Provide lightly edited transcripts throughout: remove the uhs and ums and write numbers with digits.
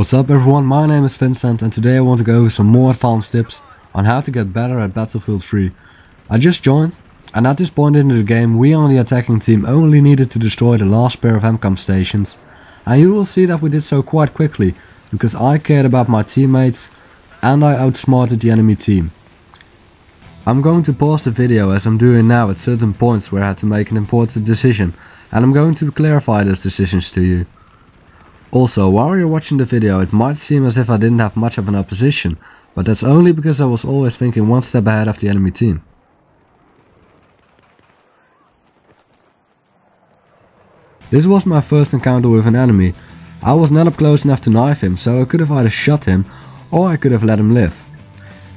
What's up everyone, my name is Vincent and today I want to go over some more advanced tips on how to get better at Battlefield 3. I just joined and at this point in the game we on the attacking team only needed to destroy the last pair of MCOM stations, and you will see that we did so quite quickly because I cared about my teammates and I outsmarted the enemy team. I'm going to pause the video as I'm doing now at certain points where I had to make an important decision, and I'm going to clarify those decisions to you. Also, while you're watching the video it might seem as if I didn't have much of an opposition, but that's only because I was always thinking one step ahead of the enemy team. This was my first encounter with an enemy. I was not up close enough to knife him, so I could have either shot him or I could have let him live.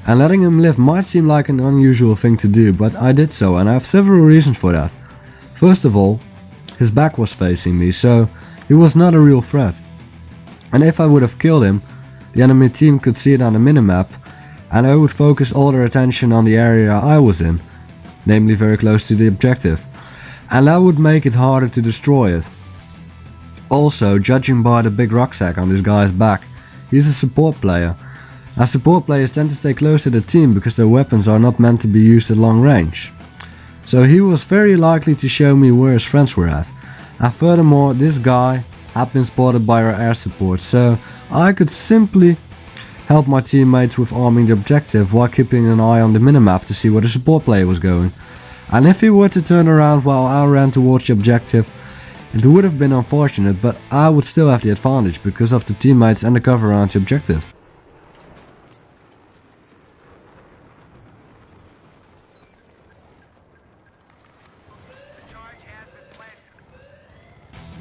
And letting him live might seem like an unusual thing to do, but I did so and I have several reasons for that. First of all, his back was facing me, so he was not a real threat. And if I would have killed him, the enemy team could see it on the minimap and I would focus all their attention on the area I was in, namely very close to the objective, and that would make it harder to destroy it. Also, judging by the big rucksack on this guy's back, he's a support player. And support players tend to stay close to the team because their weapons are not meant to be used at long range. So he was very likely to show me where his friends were at. And furthermore, this guy had been spotted by our air support, so I could simply help my teammates with arming the objective while keeping an eye on the minimap to see where the support player was going. And if he were to turn around while I ran towards the objective, it would have been unfortunate, but I would still have the advantage because of the teammates and the cover around the objective.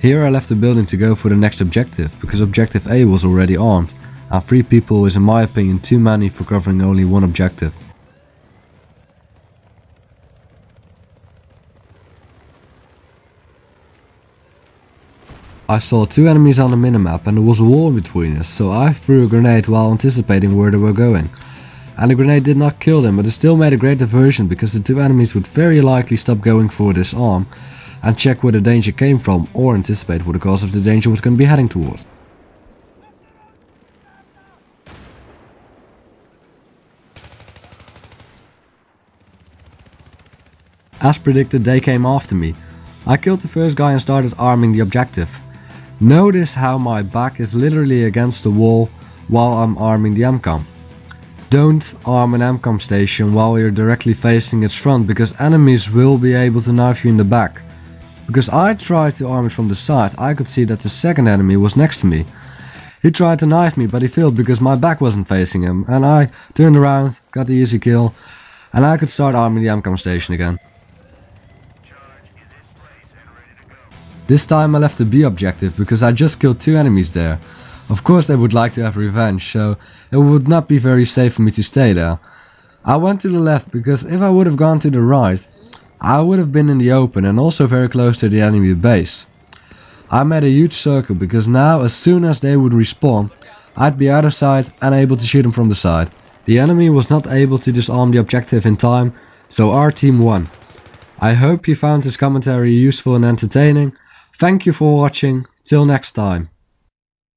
Here I left the building to go for the next objective, because objective A was already armed, and 3 people is in my opinion too many for covering only one objective. I saw 2 enemies on the minimap and there was a wall between us, so I threw a grenade while anticipating where they were going. And the grenade did not kill them, but it still made a great diversion because the 2 enemies would very likely stop going for this arm and check where the danger came from or anticipate what the cause of the danger was going to be heading towards. As predicted, they came after me. I killed the first guy and started arming the objective. Notice how my back is literally against the wall while I'm arming the MCOM. Don't arm an MCOM station while you're directly facing its front because enemies will be able to knife you in the back. Because I tried to arm it from the side, I could see that the second enemy was next to me. He tried to knife me, but he failed because my back wasn't facing him, and I turned around, got the easy kill, and I could start arming the MCOM station again. This time I left the B objective because I just killed 2 enemies there. Of course they would like to have revenge, so it would not be very safe for me to stay there. I went to the left because if I would have gone to the right, I would have been in the open and also very close to the enemy base. I made a huge circle because now as soon as they would respawn, I'd be out of sight and able to shoot them from the side. The enemy was not able to disarm the objective in time, so our team won. I hope you found this commentary useful and entertaining. Thank you for watching, till next time.